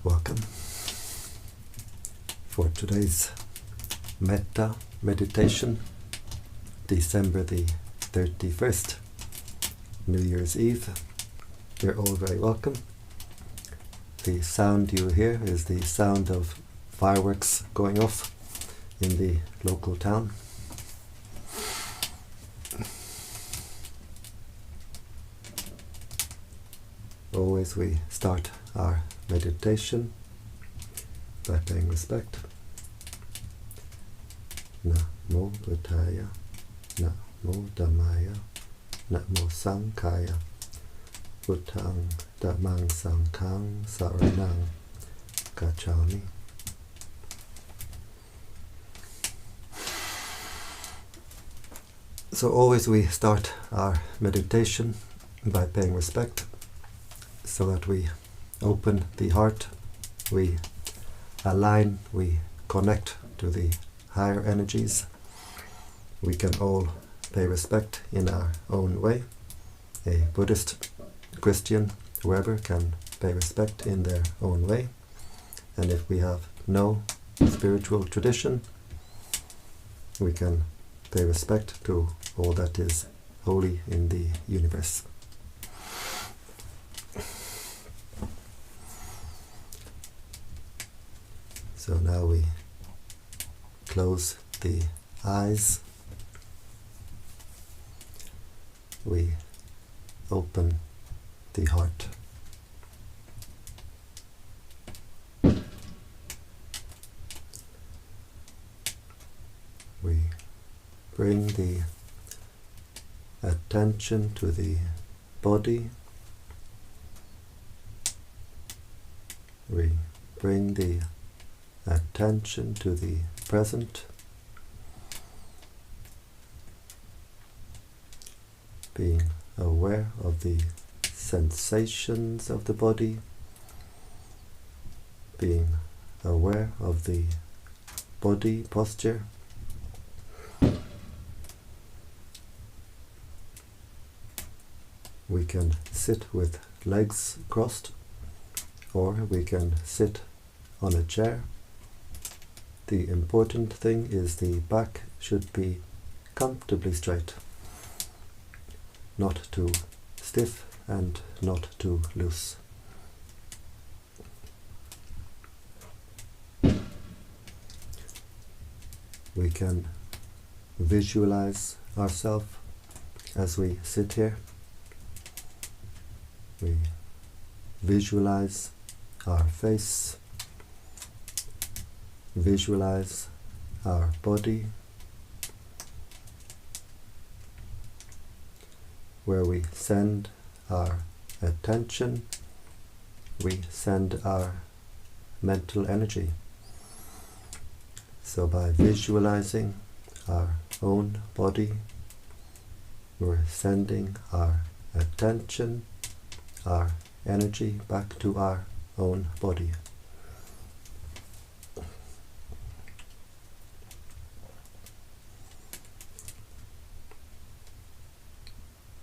Welcome for today's Metta meditation, December the 31st, New Year's Eve. You're all very welcome. The sound you hear is the sound of fireworks going off in the local town. Always we start our meditation by paying respect. Namo Buddhaya, Namo Dhammaya, Namo Sanghaya, Buddhang Dhammang Sanghang Saranang Gacchami. So always we start our meditation by paying respect, so that we open the heart, we align, we connect to the higher energies. We can all pay respect in our own way. A Buddhist, Christian, whoever can pay respect in their own way. And if we have no spiritual tradition, we can pay respect to all that is holy in the universe. So now we close the eyes, we open the heart. We bring the attention to the body. We bring the attention to the present, being aware of the sensations of the body, being aware of the body posture, we can sit with legs crossed, or we can sit on a chair. The important thing is the back should be comfortably straight, not too stiff and not too loose. We can visualize ourselves as we sit here. We visualize our face, visualize our body, where we send our attention, we send our mental energy. So by visualizing our own body, we're sending our attention, our energy back to our own body.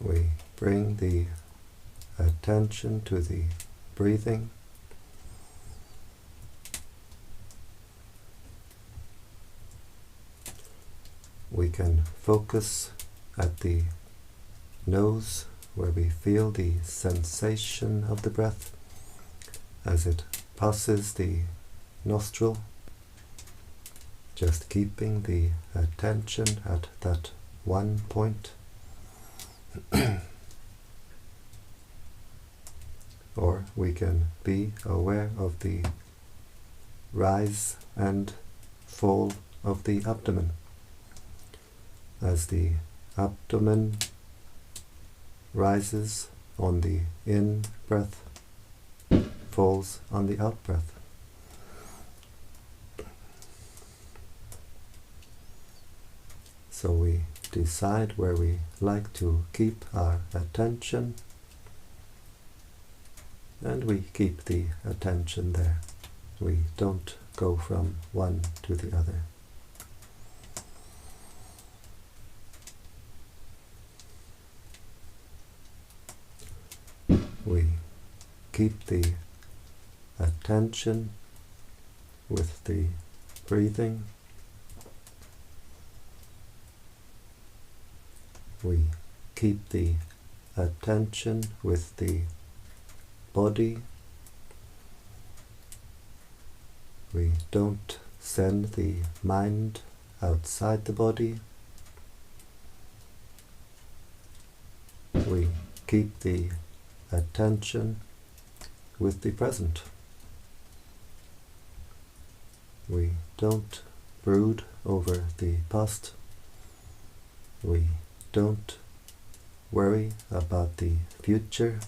We bring the attention to the breathing. We can focus at the nose, where we feel the sensation of the breath as it passes the nostril, just keeping the attention at that one point. Or we can be aware of the rise and fall of the abdomen, as the abdomen rises on the in-breath, falls on the out-breath. So we decide where we like to keep our attention, and we keep the attention there. We don't go from one to the other. We keep the attention with the breathing. We keep the attention with the body. We don't send the mind outside the body. We keep the attention with the present. We don't brood over the past. We don't worry about the future.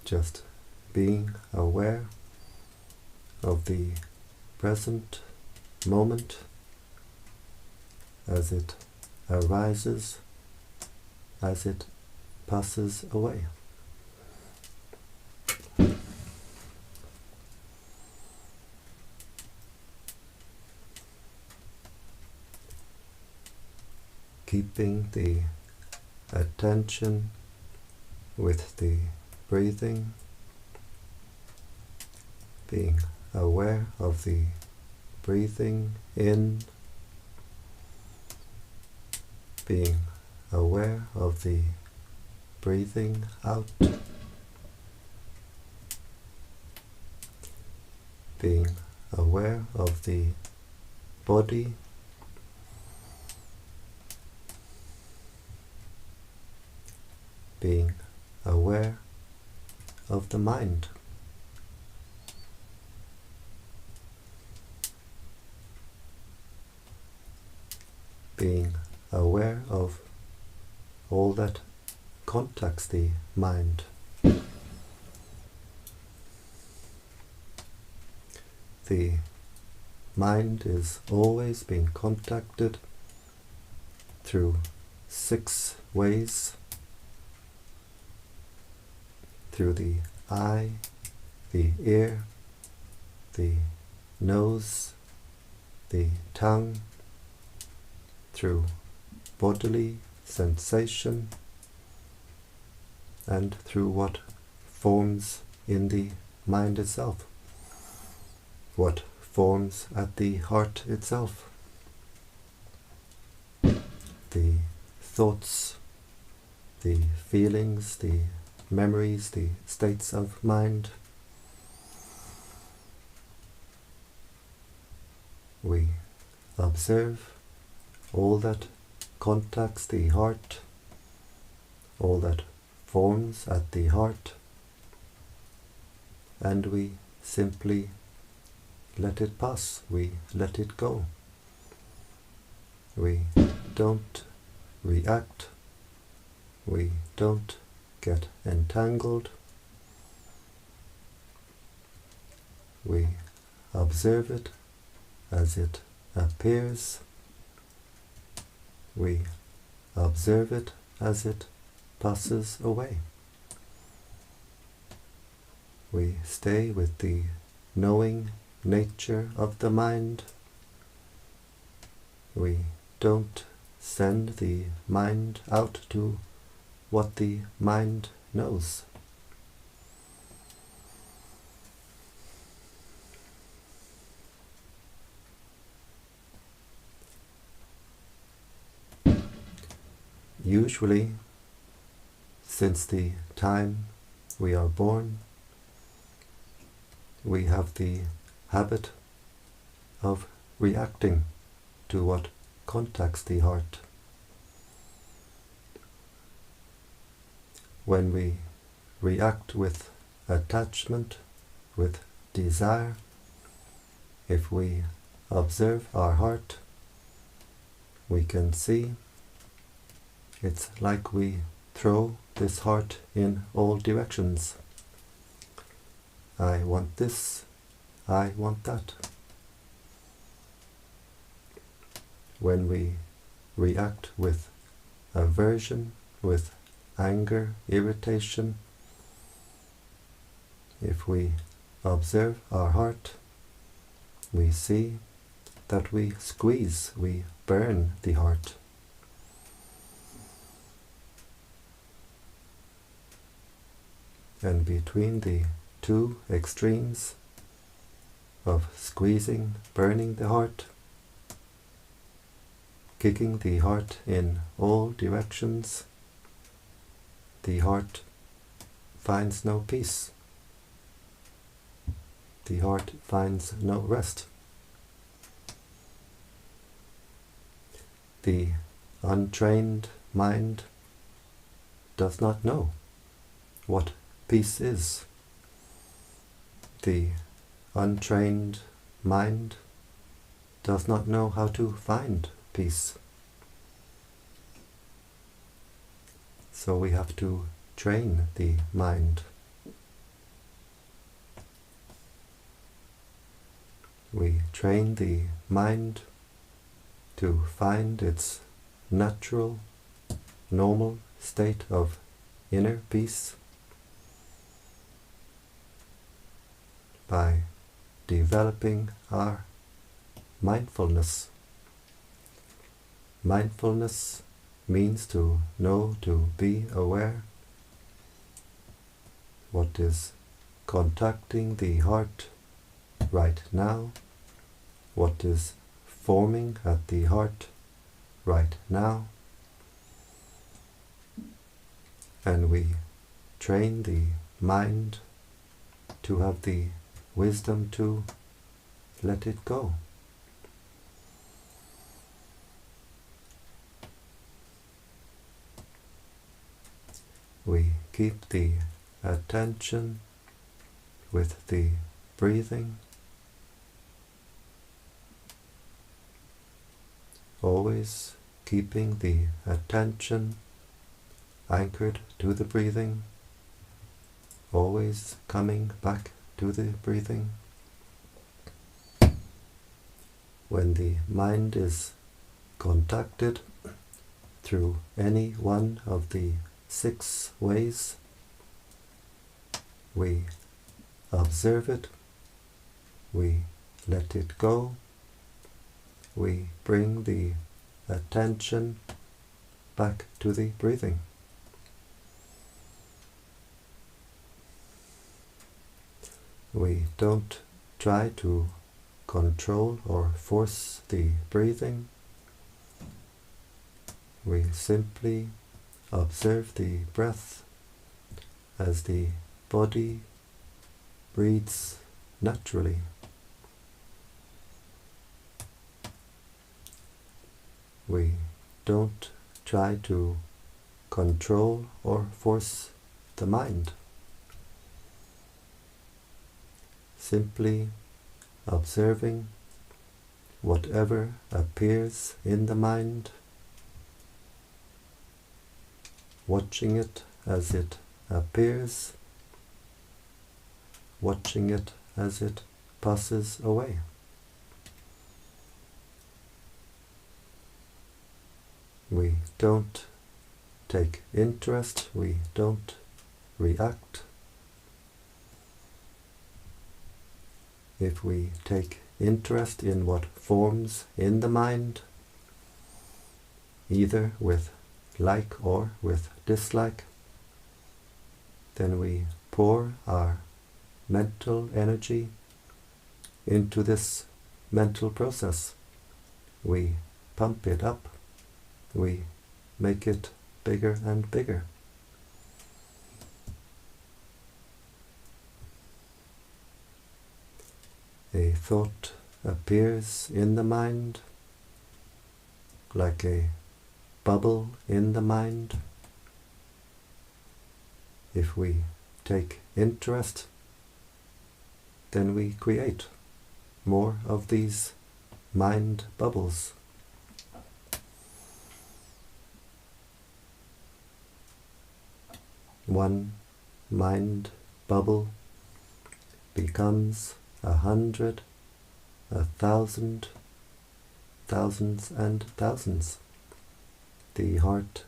Just being aware of the present moment as it arises, as it passes away. Keeping the attention with the breathing, being aware of the breathing in, being aware of the breathing out, being aware of the body, being aware of the mind. Being aware of all that contacts the mind. The mind is always being contacted through 6 ways. Through the eye, the ear, the nose, the tongue, through bodily sensation, and through what forms in the mind itself, what forms at the heart itself. The thoughts, the feelings, the memories, the states of mind. We observe all that contacts the heart, all that forms at the heart, and we simply let it pass, we let it go. We don't react, we don't get entangled. We observe it as it appears. We observe it as it passes away. We stay with the knowing nature of the mind. We don't send the mind out to what the mind knows. Usually, since the time we are born, we have the habit of reacting to what contacts the heart. When we react with attachment, with desire, if we observe our heart, we can see it's like we throw this heart in all directions. I want this, I want that. When we react with aversion, with anger, irritation, if we observe our heart, we see that we squeeze, we burn the heart. And between the two extremes of squeezing, burning the heart, kicking the heart in all directions, the heart finds no peace. The heart finds no rest. The untrained mind does not know what peace is. The untrained mind does not know how to find peace. So we have to train the mind. We train the mind to find its natural, normal state of inner peace by developing our mindfulness. Mindfulness means to know, to be aware what is contacting the heart right now, what is forming at the heart right now, and we train the mind to have the wisdom to let it go. We keep the attention with the breathing, always keeping the attention anchored to the breathing, always coming back to the breathing. When the mind is contacted through any one of the 6 ways, we observe it, we let it go, we bring the attention back to the breathing. We don't try to control or force the breathing. We simply observe the breath as the body breathes naturally. We don't try to control or force the mind. Simply observing whatever appears in the mind, watching it as it appears, watching it as it passes away. We don't take interest, we don't react. If we take interest in what forms in the mind, either with like or with dislike, then we pour our mental energy into this mental process. We pump it up, we make it bigger and bigger. A thought appears in the mind like a bubble in the mind. If we take interest, then we create more of these mind bubbles. One mind bubble becomes 100, 1,000, thousands and thousands. The heart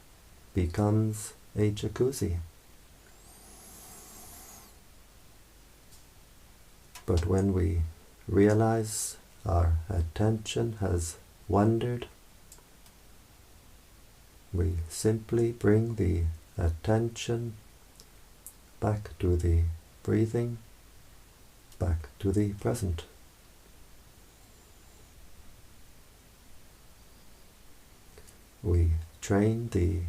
becomes a jacuzzi. But when we realize our attention has wandered, we simply bring the attention back to the breathing, back to the present. We train the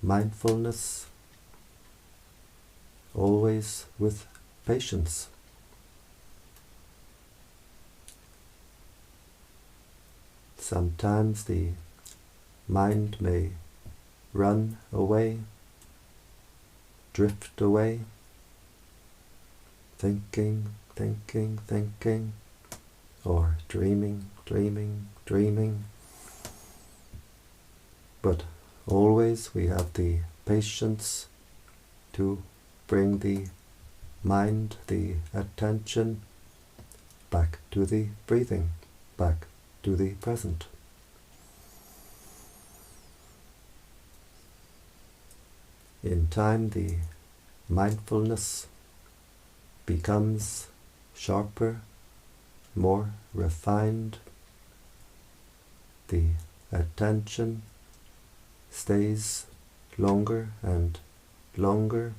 mindfulness always with patience. Sometimes the mind may run away, drift away, thinking, or dreaming. But always we have the patience to bring the mind, the attention, back to the breathing, back to the present. In time, the mindfulness becomes sharper, more refined. The attention stays longer and longer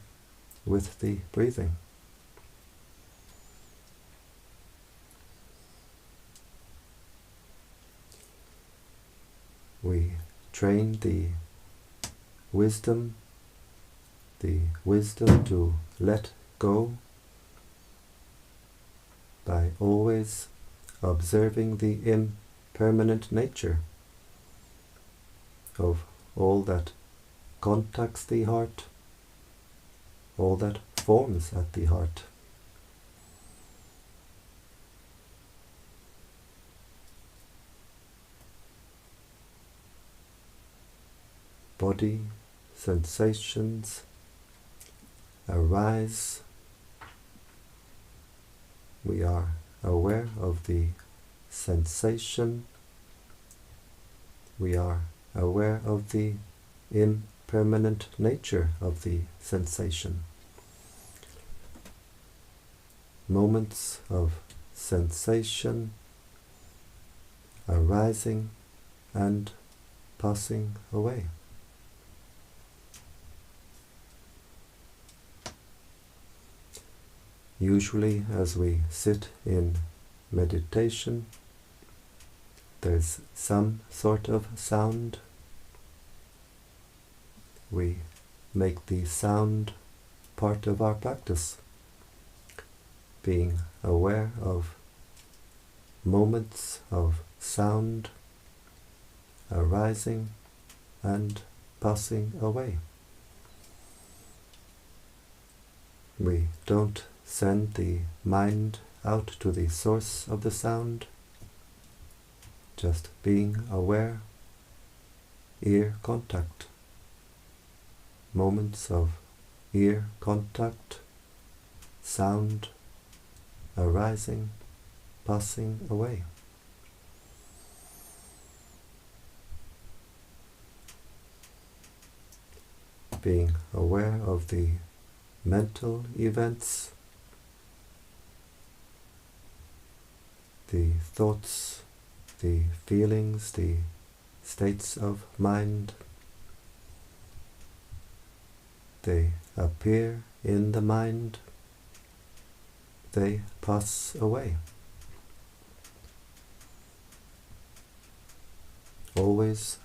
with the breathing. We train the wisdom to let go by always observing the impermanent nature of all that contacts the heart, all that forms at the heart. Body sensations arise. We are aware of the sensation. We are aware of the impermanent nature of the sensation. Moments of sensation arising and passing away. Usually, as we sit in meditation, there's some sort of sound. We make the sound part of our practice, being aware of moments of sound arising and passing away. We don't send the mind out to the source of the sound, just being aware, ear contact, moments of ear contact, sound arising, passing away. Being aware of the mental events, the thoughts, the feelings, the states of mind. They appear in the mind, they pass away. Always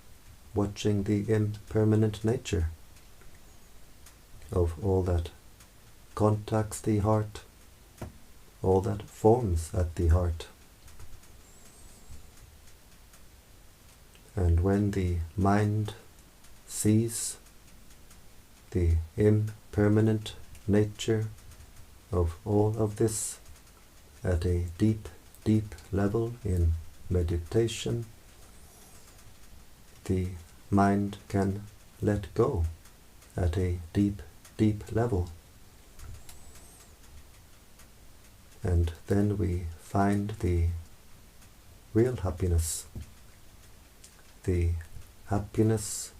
watching the impermanent nature of all that contacts the heart, all that forms at the heart. And when the mind sees the impermanent nature of all of this at a deep, deep level in meditation, the mind can let go at a deep, deep level. And then we find the real happiness, the happiness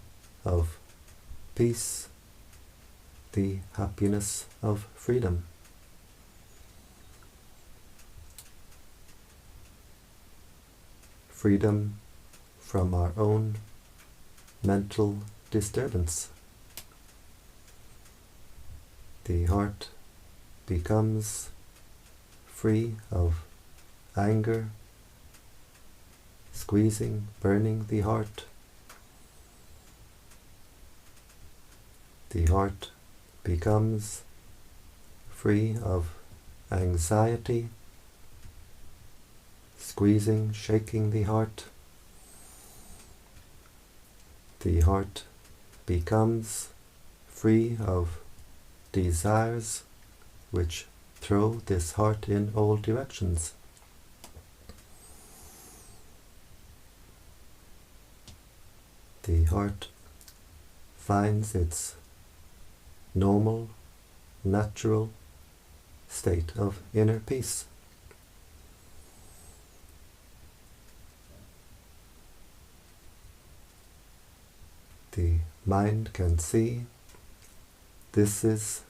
of peace, the happiness of freedom. Freedom from our own mental disturbance. The heart becomes free of anger, squeezing, burning the heart. The heart becomes free of anxiety, squeezing, shaking the heart. The heart becomes free of desires which throw this heart in all directions. The heart finds its normal, natural state of inner peace. The mind can see, this is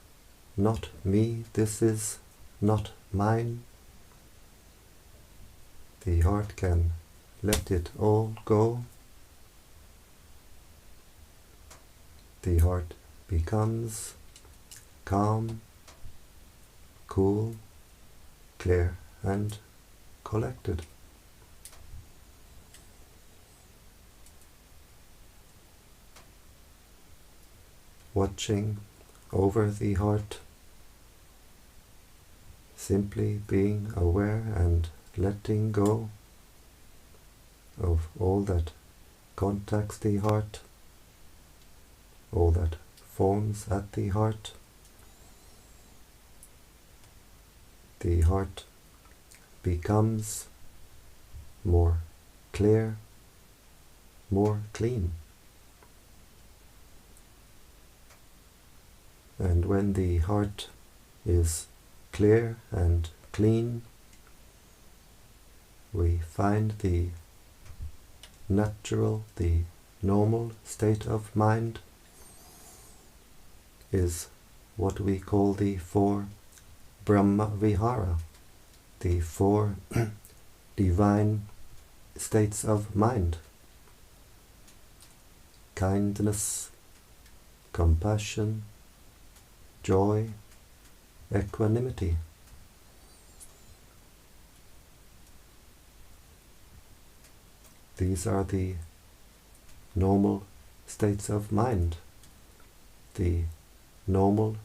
not me, this is not mine. The heart can let it all go. The heart becomes calm, cool, clear and collected. Watching over the heart, simply being aware and letting go of all that contacts the heart, all that forms at the heart. The heart becomes more clear, more clean. And when the heart is clear and clean, we find the natural, the normal state of mind is what we call the four Brahma Vihara, the four divine states of mind: kindness, compassion, joy, equanimity. These are the normal states of mind, the normal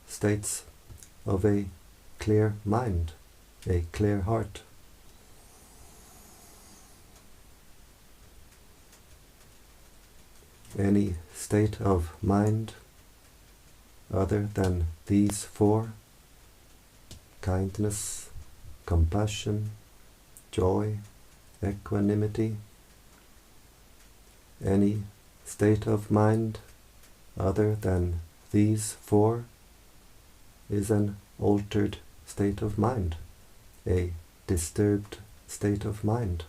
states of a clear mind, a clear heart. Any state of mind other than these four, kindness, compassion, joy, equanimity, any state of mind other than these four is an altered state of mind, a disturbed state of mind.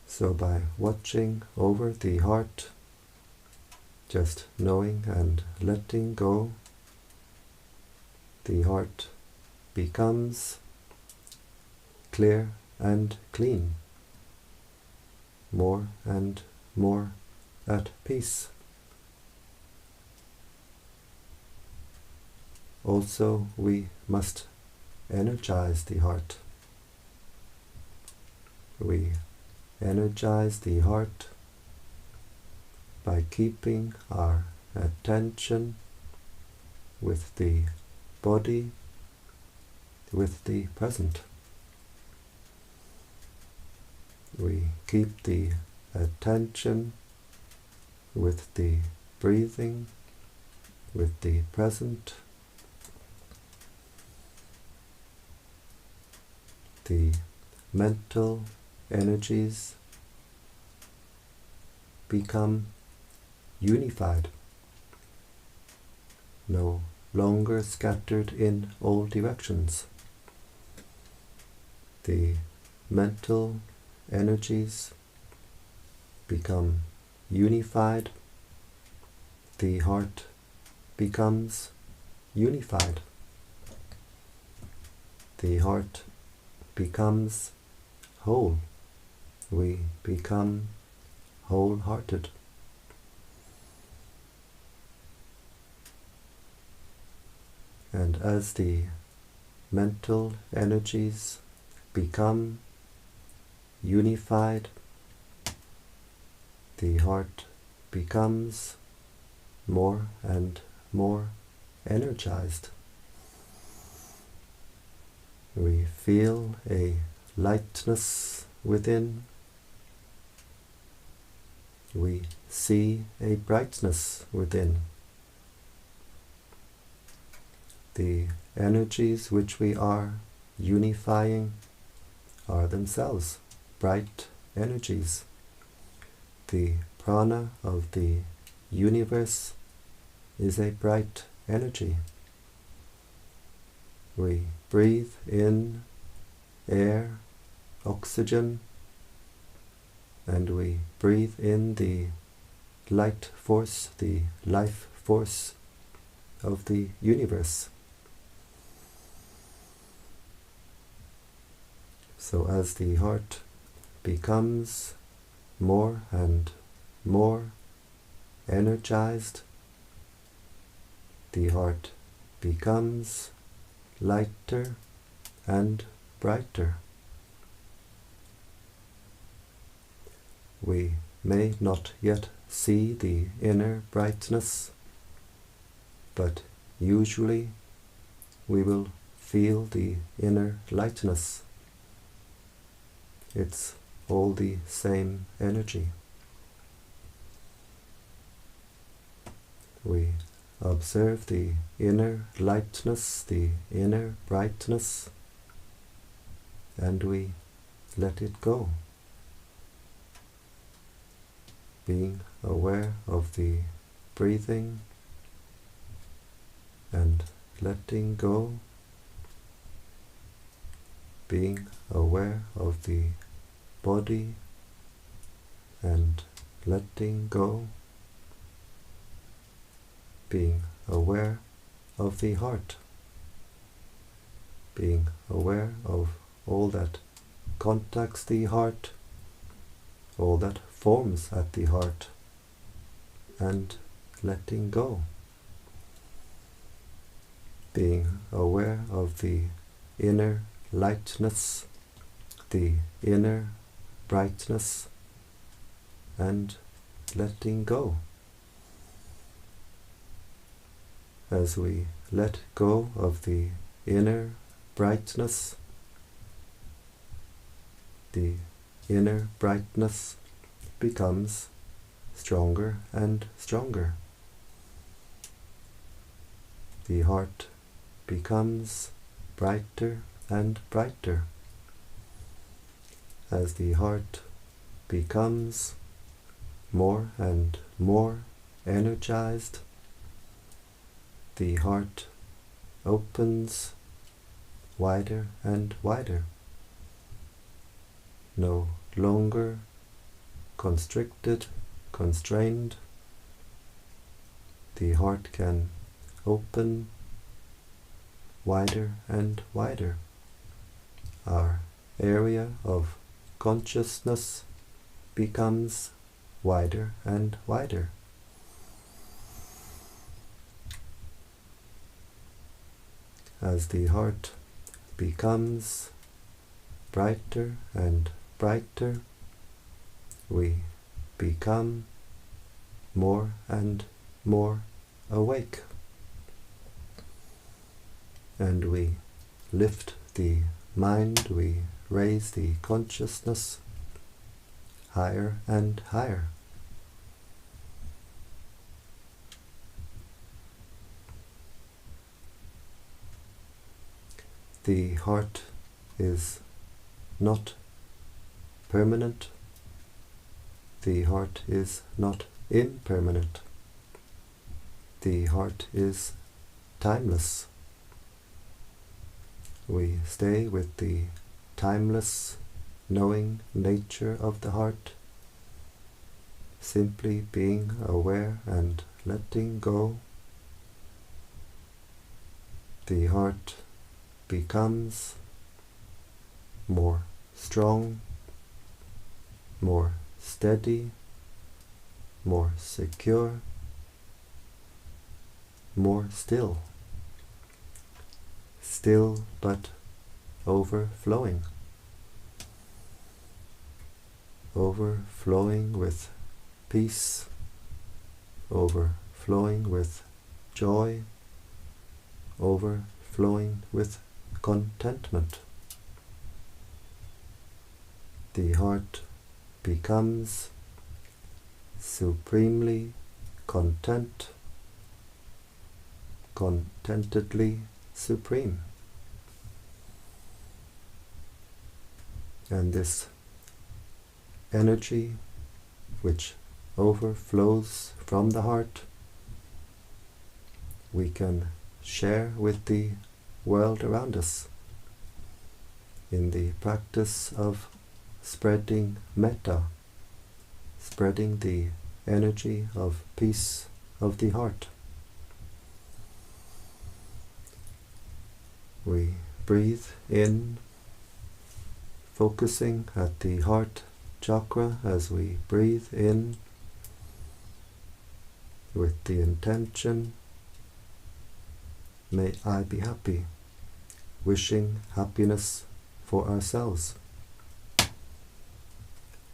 So by watching over the heart, just knowing and letting go, the heart becomes clear and clean, more and more at peace. Also, we must energize the heart. We energize the heart by keeping our attention with the body, with the present. We keep the attention with the breathing, with the present. The mental energies become unified, no longer scattered in all directions. The mental energies become unified, the heart becomes unified. The heart becomes whole, we become wholehearted. And as the mental energies become unified, the heart becomes more and more energized. We feel a lightness within. We see a brightness within. The energies which we are unifying are themselves bright energies. The prana of the universe is a bright energy. We breathe in air, oxygen, and we breathe in the light force, the life force of the universe. So as the heart becomes more and more energized, the heart becomes lighter and brighter. We may not yet see the inner brightness, but usually we will feel the inner lightness. It's all the same energy. We observe the inner lightness, the inner brightness, and we let it go. Being aware of the breathing and letting go. Being aware of the body and letting go. Being aware of the heart. Being aware of all that contacts the heart, all that forms at the heart, and letting go. Being aware of the inner lightness, the inner brightness, and letting go. As we let go of the inner brightness, the inner brightness becomes stronger and stronger. The heart becomes brighter and brighter. As the heart becomes more and more energized, the heart opens wider and wider, no longer constricted, constrained. The heart can open wider and wider. Our area of consciousness becomes wider and wider. As the heart becomes brighter and brighter, we become more and more awake. And we lift the mind, we raise the consciousness higher and higher. The heart is not permanent. The heart is not impermanent. The heart is timeless. We stay with the timeless, knowing nature of the heart, simply being aware and letting go. The heart becomes more strong, more steady, more secure, more still. Still but overflowing. Overflowing with peace, overflowing with joy, overflowing with contentment. The heart becomes supremely content, contentedly supreme. And this energy which overflows from the heart, we can share with the world around us in the practice of spreading metta, spreading the energy of peace of the heart. We breathe in, focusing at the heart chakra as we breathe in with the intention, may I be happy, wishing happiness for ourselves.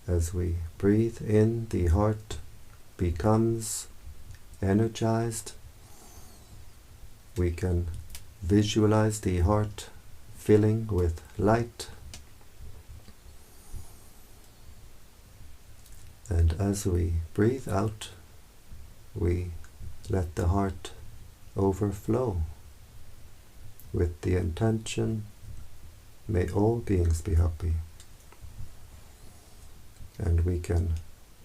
As we breathe in, the heart becomes energized. We can visualize the heart filling with light. And as we breathe out, we let the heart overflow with the intention, may all beings be happy. And we can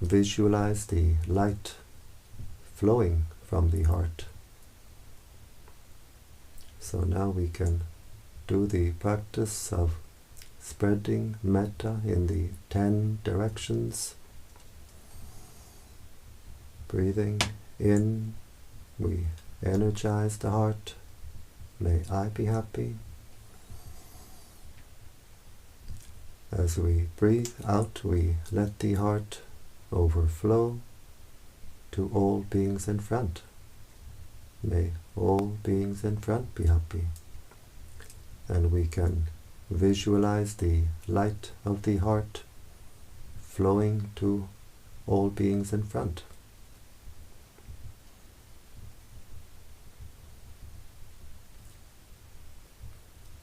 visualize the light flowing from the heart. So now we can do the practice of spreading metta in the 10 directions. Breathing in, we energize the heart. May I be happy. As we breathe out, we let the heart overflow to all beings in front. May all beings in front be happy. And we can visualize the light of the heart flowing to all beings in front.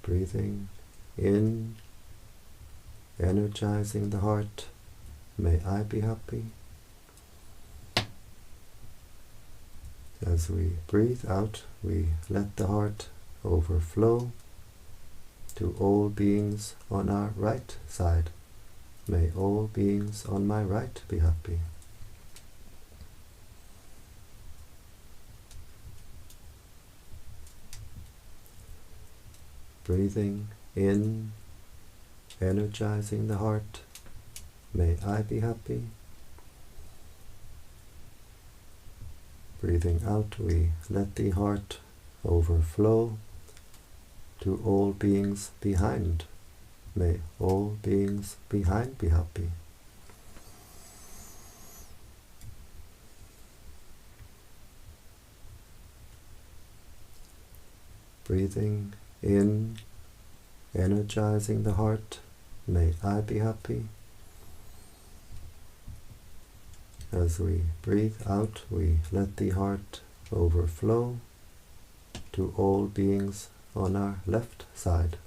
Breathing in, energizing the heart. May I be happy. As we breathe out, we let the heart overflow to all beings on our right side. May all beings on my right be happy. Breathing in, energizing the heart. May I be happy. Breathing out, we let the heart overflow to all beings behind. May all beings behind be happy. Breathing in, energizing the heart. May I be happy. As we breathe out, we let the heart overflow to all beings on our left side.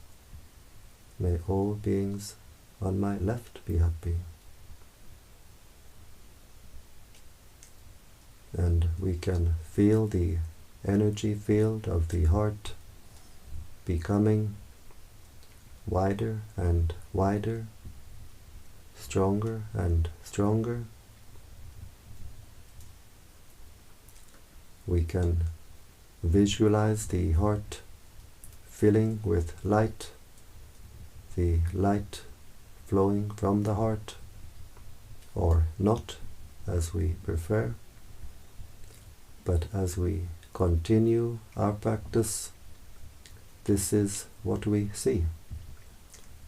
May all beings on my left be happy. And we can feel the energy field of the heart becoming wider and wider, stronger and stronger. We can visualize the heart filling with light, the light flowing from the heart, or not, as we prefer. But as we continue our practice, this is what we see.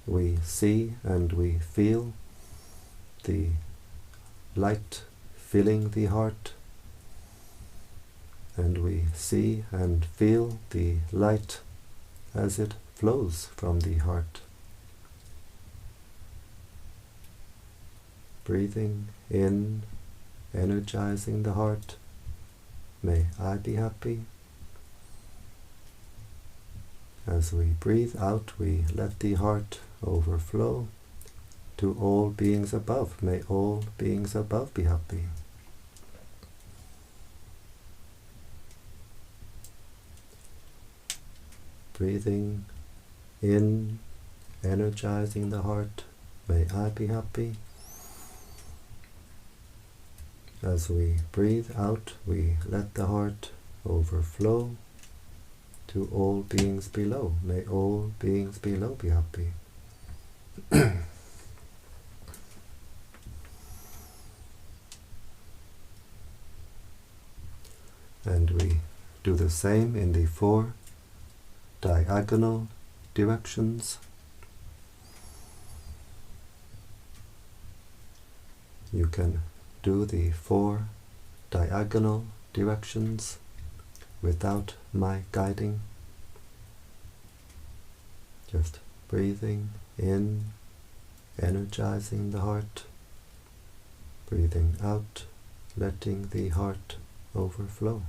We see and we feel the light filling the heart, and we see and feel the light as it flows from the heart. Breathing in, energizing the heart. May I be happy. As we breathe out, we let the heart overflow to all beings above. May all beings above be happy. Breathing in, energizing the heart. May I be happy. As we breathe out, we let the heart overflow to all beings below. May all beings below be happy. And we do the same in the 4 diagonal directions. You can do the 4 diagonal directions without my guiding. Just breathing in, energizing the heart. Breathing out, letting the heart overflow.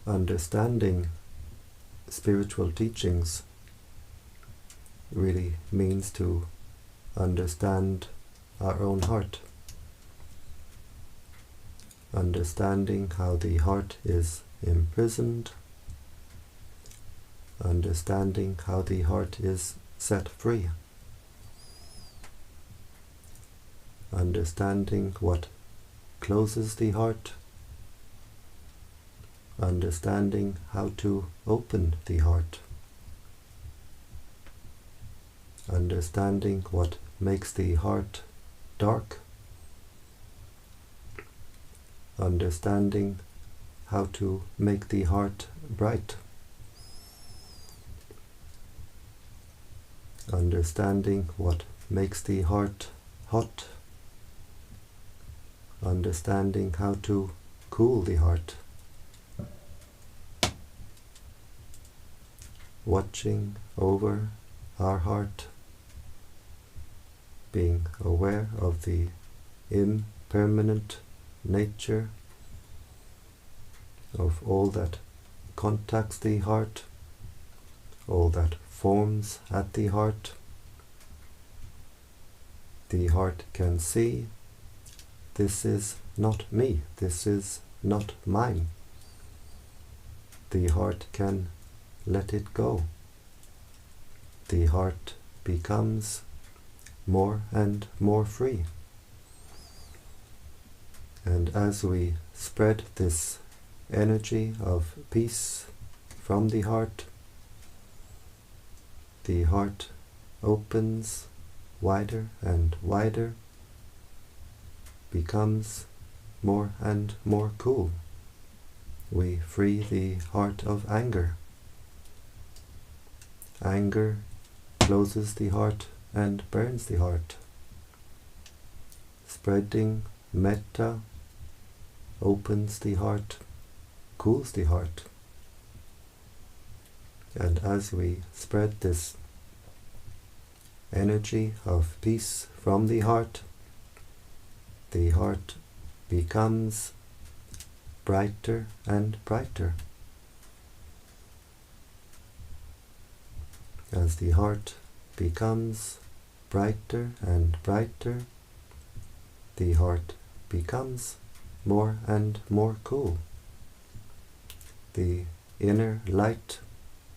Understanding spiritual teachings really means to understand our own heart. Understanding how the heart is imprisoned. Understanding how the heart is set free. Understanding what closes the heart. Understanding how to open the heart. Understanding what makes the heart dark. Understanding how to make the heart bright. Understanding what makes the heart hot. Understanding how to cool the heart. Watching over our heart, being aware of the impermanent nature of all that contacts the heart, all that forms at the heart. The heart can see, this is not me, this is not mine. The heart can let it go. The heart becomes more and more free. And as we spread this energy of peace from the heart opens wider and wider, becomes more and more cool. We free the heart of anger. Anger closes the heart and burns the heart. Spreading Metta opens the heart, cools the heart. And as we spread this energy of peace from the heart becomes brighter and brighter. As the heart becomes brighter and brighter, the heart becomes more and more cool. The inner light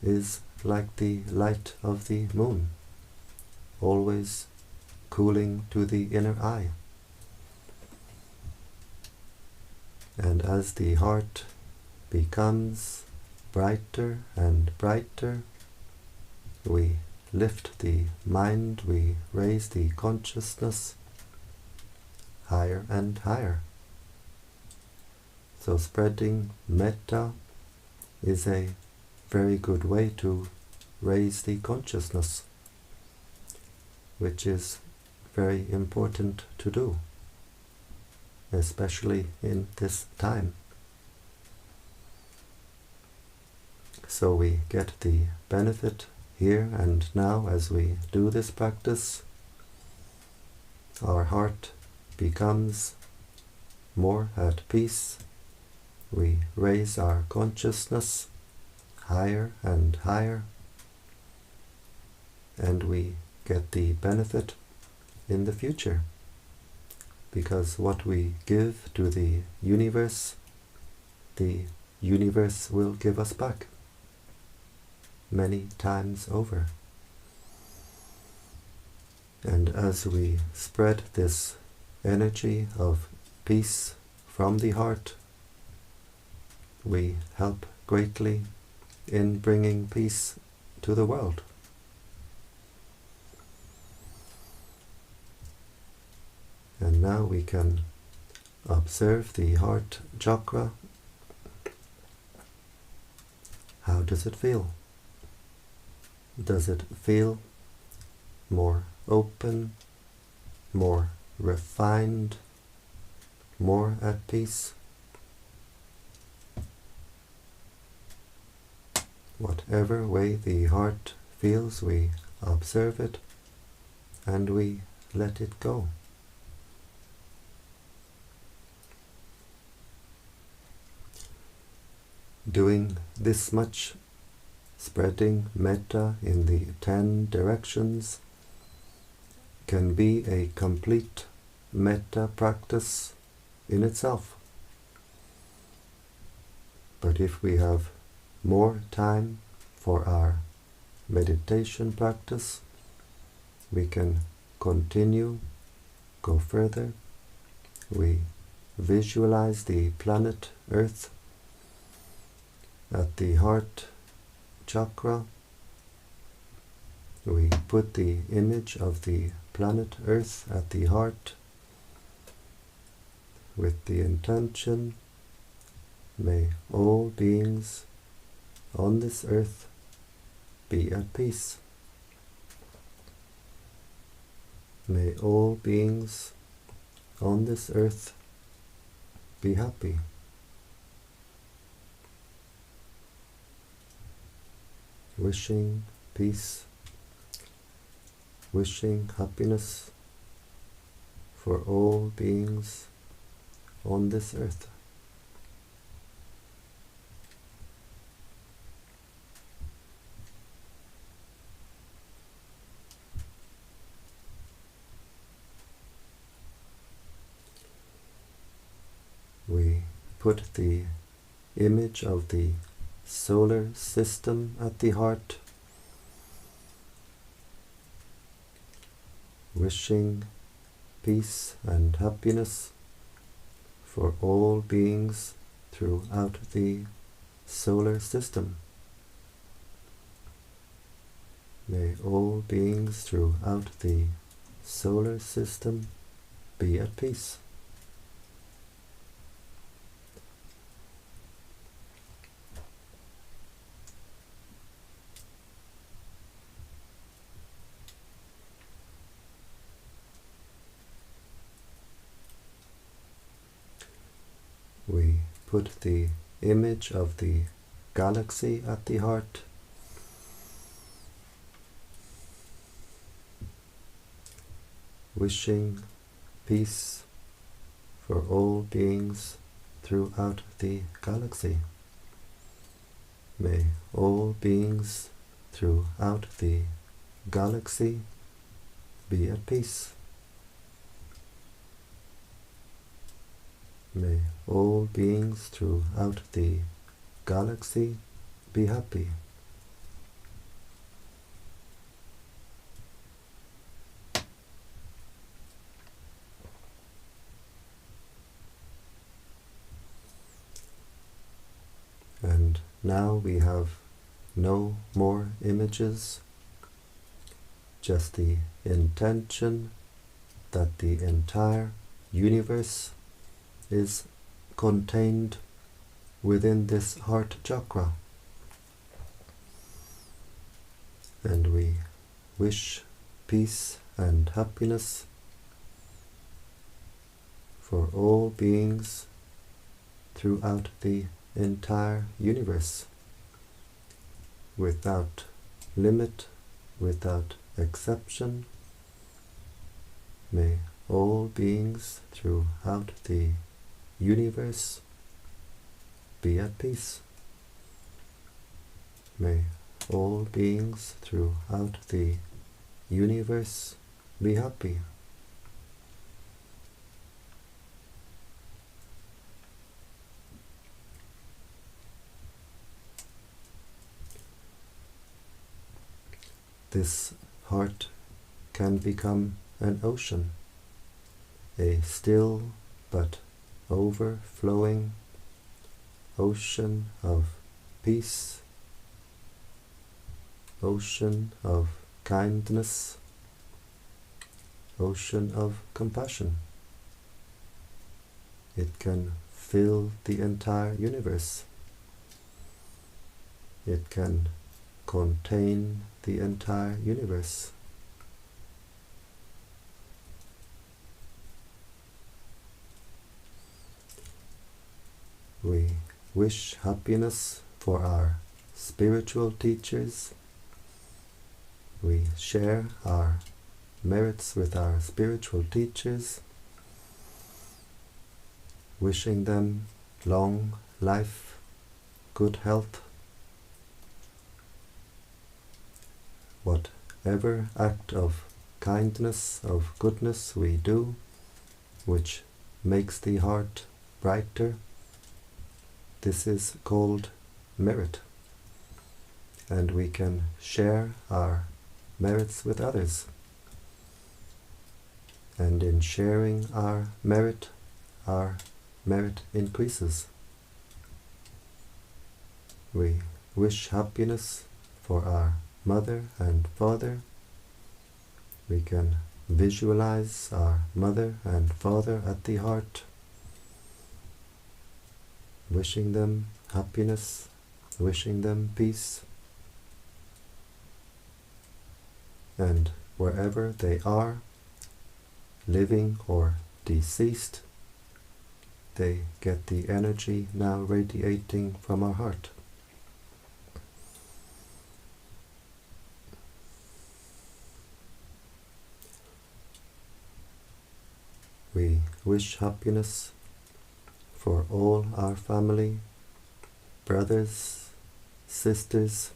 is like the light of the moon, always cooling to the inner eye. And as the heart becomes brighter and brighter, we lift the mind, we raise the consciousness higher and higher. So spreading Metta is a very good way to raise the consciousness, which is very important to do, especially in this time. So we get the benefit here and now as we do this practice. Our heart becomes more at peace. We raise our consciousness higher and higher, and we get the benefit in the future, because what we give to the universe will give us back many times over. And as we spread this energy of peace from the heart, we help greatly in bringing peace to the world. And now we can observe the heart chakra. How does it feel? Does it feel more open, more refined, more at peace? Whatever way the heart feels, we observe it and we let it go. Doing this much, spreading metta in the 10 directions, can be a complete metta practice in itself. But if we have more time for our meditation practice, we can continue, go further. We visualize the planet Earth at the heart chakra. We put the image of the planet Earth at the heart with the intention, may all beings on this earth be at peace. May all beings on this earth be happy. Wishing peace, wishing happiness for all beings on this earth. We put the image of the solar system at the heart, wishing peace and happiness for all beings throughout the solar system. May all beings throughout the solar system be at peace. We put the image of the galaxy at the heart, wishing peace for all beings throughout the galaxy. May all beings throughout the galaxy be at peace. May all beings throughout the galaxy be happy. And now we have no more images, just the intention that the entire universe is contained within this heart chakra. And we wish peace and happiness for all beings throughout the entire universe, without limit, without exception. May all beings throughout the universe be at peace. May all beings throughout the universe be happy. This heart can become an ocean, a still but overflowing ocean of peace, ocean of kindness, ocean of compassion. It can fill the entire universe. It can contain the entire universe. We wish happiness for our spiritual teachers. We share our merits with our spiritual teachers, wishing them long life, good health. Whatever act of kindness, of goodness we do, which makes the heart brighter, this is called merit. And we can share our merits with others. And in sharing our merit increases. We wish happiness for our mother and father. We can visualize our mother and father at the heart, wishing them happiness, wishing them peace. And wherever they are, living or deceased, they get the energy now radiating from our heart. We wish happiness for all our family, brothers, sisters,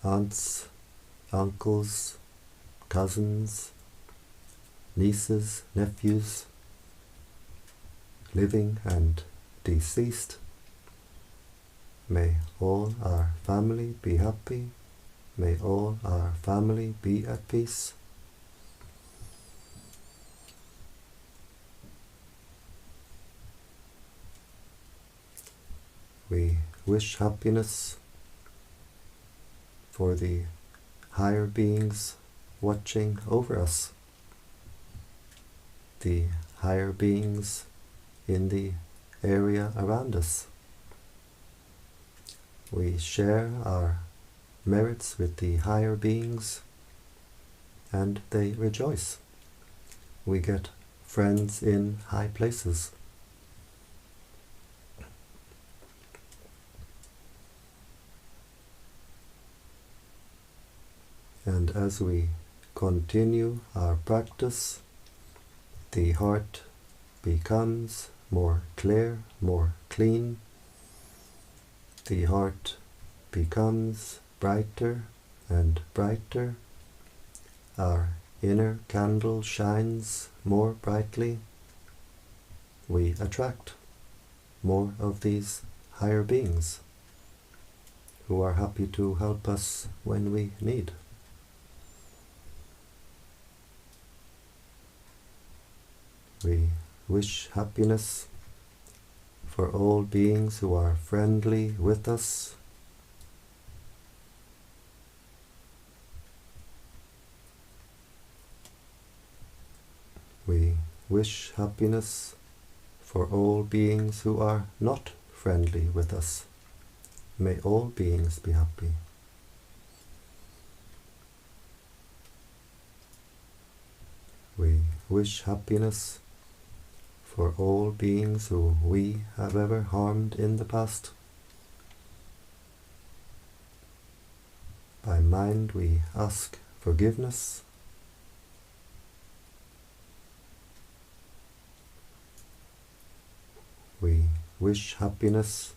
aunts, uncles, cousins, nieces, nephews, living and deceased. May all our family be happy. May all our family be at peace. We wish happiness for the higher beings watching over us, the higher beings in the area around us. We share our merits with the higher beings and they rejoice. We get friends in high places. And as we continue our practice, the heart becomes more clear, more clean. The heart becomes brighter and brighter. Our inner candle shines more brightly. We attract more of these higher beings who are happy to help us when we need. We wish happiness for all beings who are friendly with us. We wish happiness for all beings who are not friendly with us. May all beings be happy. wish happiness for all beings who we have ever harmed in the past. By mind we ask forgiveness. We wish happiness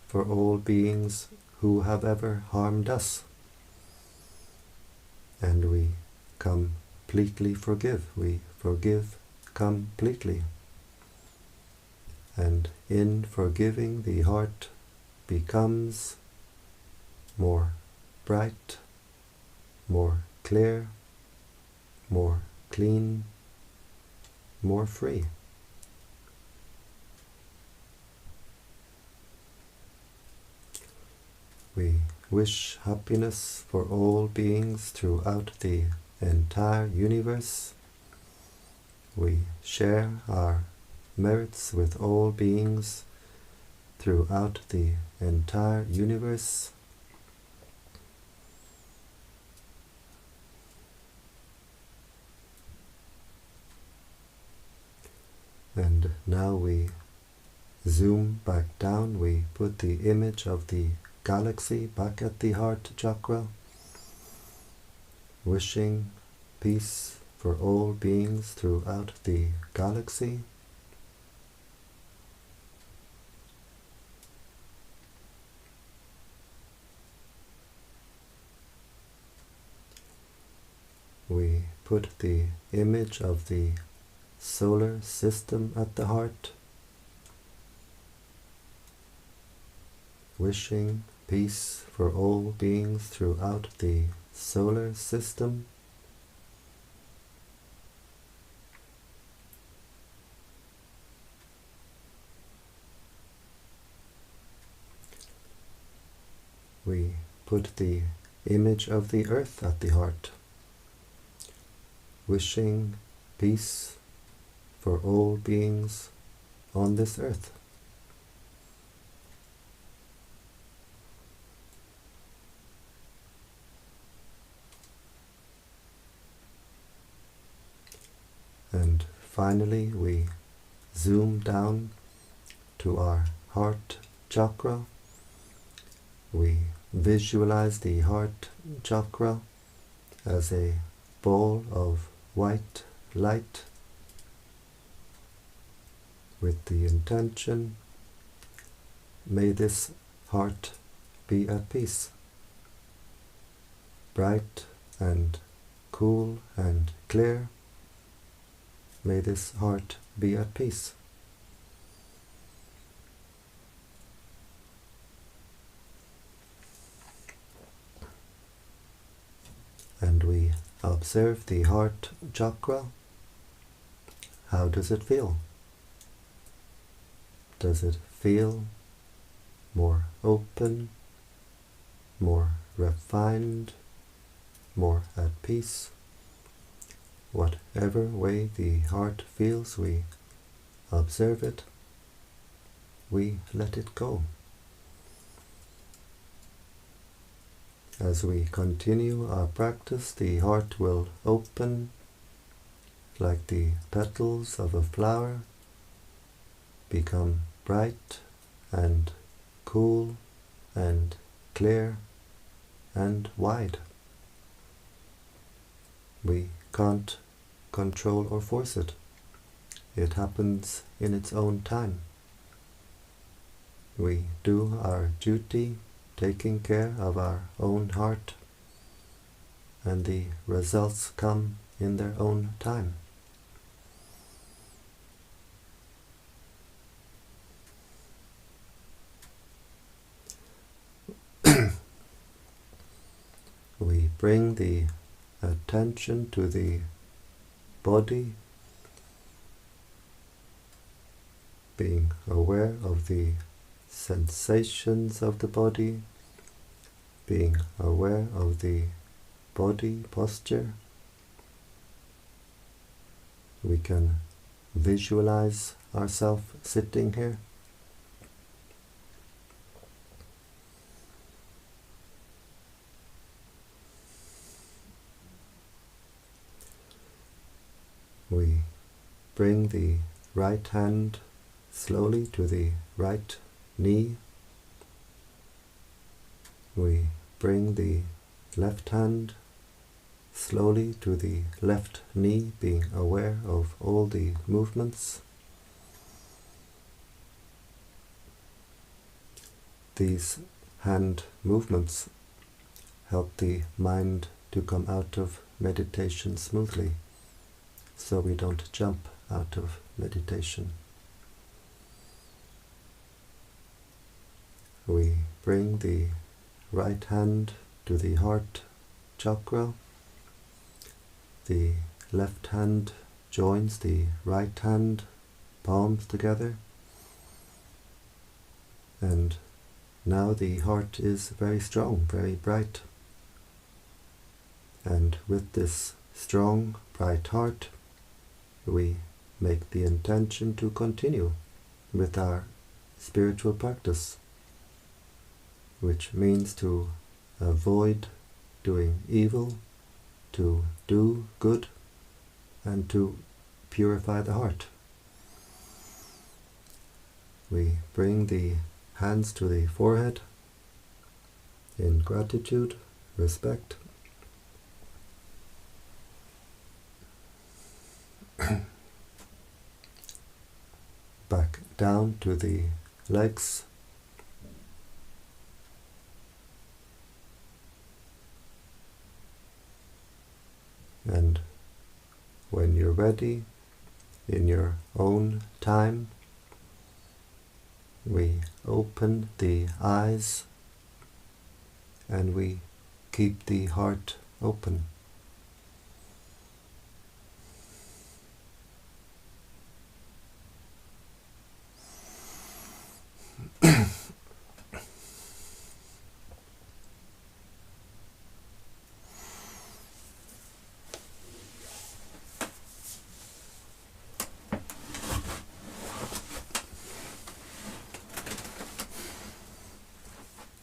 for all beings who have ever harmed us. And we completely forgive. We forgive completely. And in forgiving, the heart becomes more bright, more clear, more clean, more free. We wish happiness for all beings throughout the entire universe. We share our merits with all beings throughout the entire universe. And now we zoom back down. We put the image of the galaxy back at the heart chakra, wishing peace for all beings throughout the galaxy. We put the image of the solar system at the heart, wishing peace for all beings throughout the solar system. We put the image of the earth at the heart, wishing peace for all beings on this earth. And finally, we zoom down to our heart chakra. We visualize the heart chakra as a ball of white light with the intention, may this heart be at peace, bright and cool and clear. May this heart be at peace. And we observe the heart chakra. How does it feel? Does it feel more open, more refined, more at peace? Whatever way the heart feels, we observe it, we let it go. As we continue our practice, the heart will open like the petals of a flower, become bright and cool and clear and wide. We can't control or force it. It happens in its own time. We do our duty, taking care of our own heart, and the results come in their own time. We bring the attention to the body, being aware of the sensations of the body, being aware of the body posture. We can visualize ourselves sitting here. We bring the right hand slowly to the right knee. We bring the left hand slowly to the left knee, being aware of all the movements. These hand movements help the mind to come out of meditation smoothly, so we don't jump out of meditation. We bring the right hand to the heart chakra. The left hand joins the right hand, palms together. And now the heart is very strong, very bright. And with this strong, bright heart, we make the intention to continue with our spiritual practice, which means to avoid doing evil, to do good, and to purify the heart. We bring the hands to the forehead in gratitude, respect. Back down to the legs. And when you're ready, in your own time, we open the eyes and we keep the heart open.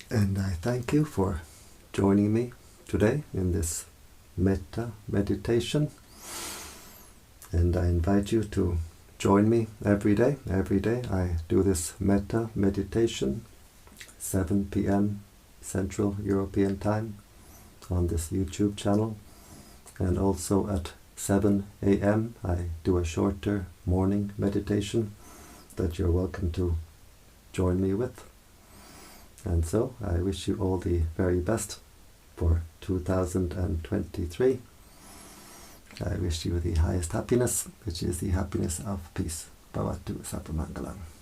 And I thank you for joining me today in this Metta meditation. And I invite you to join me every day. Every day I do this Metta meditation, 7 p.m. Central European Time on this YouTube channel. And also at 7 a.m. I do a shorter morning meditation that you're welcome to join me with. And so I wish you all the very best for 2023. I wish you the highest happiness, which is the happiness of peace. Bhavatu Sapamangalam.